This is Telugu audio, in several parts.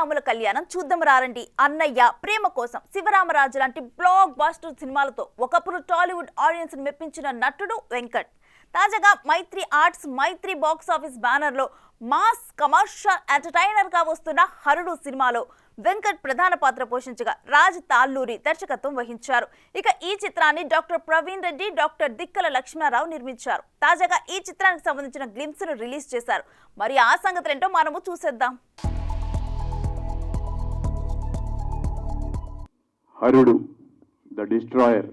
రాముల కళ్యాణం చూద్దాం రారండి, అన్నయ్య, ప్రేమ కోసం, శివరామరాజు లాంటి బ్లాక్ బాస్టర్ సినిమాలతో ఒకప్పుడు టాలీవుడ్ ఆడియన్స్ ని మెప్పించిన నటుడు వెంకట్. తాజాగా మైత్రి ఆర్ట్స్, మైత్రి బాక్స్ ఆఫీస్ బ్యానర్ లో మాస్ కమర్షియల్ ఎంటర్టైనర్ గా వస్తున్న హరుడు సినిమాలో వెంకట్ ప్రధాన పాత్ర పోషించగా రాజ్ తాల్లూరి దర్శకత్వం వహించారు. ఇక ఈ చిత్రాన్ని డాక్టర్ ప్రవీణ్ రెడ్డి, డాక్టర్ దిక్కల లక్ష్మణరావు నిర్మించారు. తాజాగా ఈ చిత్రానికి సంబంధించిన గ్లింప్స్ ను రిలీజ్ చేశారు. మరి ఆ సంగతి ఏంటో మనము చూసేద్దాం. హరుడు ద డిస్ట్రాయర్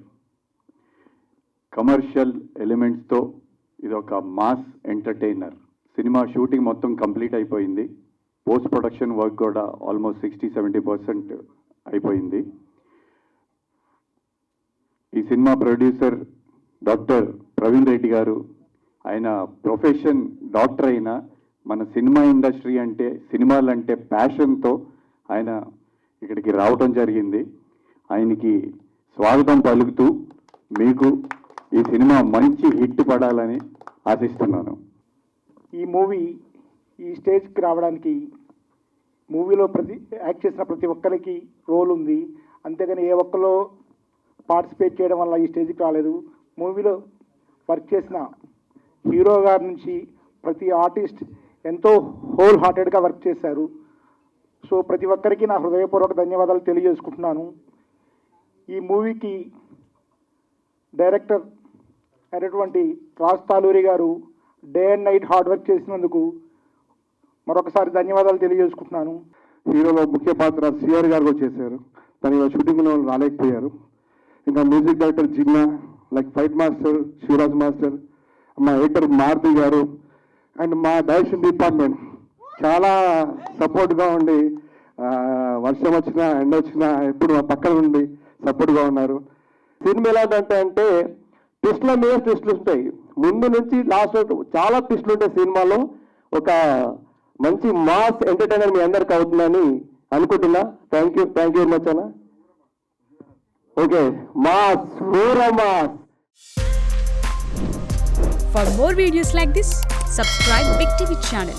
కమర్షియల్ ఎలిమెంట్స్తో ఇదొక మాస్ ఎంటర్టైనర్. సినిమా షూటింగ్ మొత్తం కంప్లీట్ అయిపోయింది. పోస్ట్ ప్రొడక్షన్ వర్క్ కూడా ఆల్మోస్ట్ 60-70% అయిపోయింది. ఈ cinema producer doctor Praveen Reddy గారు. ఆయన ప్రొఫెషన్ డాక్టర్ అయినా మన సినిమా ఇండస్ట్రీ అంటే, సినిమాలంటే ప్యాషన్తో ఆయన ఇక్కడికి రావడం జరిగింది. ఆయనకి స్వాగతం పలుకుతూ మీకు ఈ సినిమా మంచి హిట్ పడాలని ఆశిస్తున్నాను. ఈ మూవీ ఈ స్టేజ్కి రావడానికి మూవీలో యాక్ట్ చేసిన ప్రతి ఒక్కరికి రోల్ ఉంది. అంతేగాని ఏ ఒక్కలో పార్టిసిపేట్ చేయడం వల్ల ఈ స్టేజ్కి రాలేదు. మూవీలో వర్క్ చేసిన హీరో గారి నుంచి ప్రతి ఆర్టిస్ట్ ఎంతో హోల్ హార్టెడ్గా వర్క్ చేశారు. సో ప్రతి ఒక్కరికి నా హృదయపూర్వక ధన్యవాదాలు తెలియజేసుకుంటున్నాను. ఈ మూవీకి డైరెక్టర్ అయినటువంటి రాజ్ తాల్లూరి గారు day and night hard work చేసినందుకు మరొకసారి ధన్యవాదాలు తెలియజేసుకుంటున్నాను. హీరోలో ముఖ్య పాత్ర సిఆర్ గారు చేశారు. తన షూటింగ్లో రాలేకపోయారు. ఇంకా music director Jinna, like fight master Shivraj master, మా ఎడిటర్ మారుతి గారు అండ్ మా డైరెక్షన్ డిపార్ట్మెంట్ చాలా సపోర్ట్గా ఉండి వర్షం వచ్చినా ఎండ వచ్చినా ఎప్పుడు మా పక్కన ఉండి సపోర్ట్గా ఉన్నారు. సినిమా ఎలాంటి ట్విస్ట్ల మీద ట్విస్ట్లు ఉంటాయి. ముందు నుంచి లాస్ట్ చాలా ట్విస్ట్లు ఉంటాయి సినిమాలో. ఒక మంచి మాస్ ఎంటర్టైనర్ మీ అందరికి అవుతుందని అనుకుంటున్నా. థ్యాంక్ యూ వెరీ మచ్ అన్న. ఓకే, మాస్, పూరా mass. For more videos like this, subscribe Big TV channel.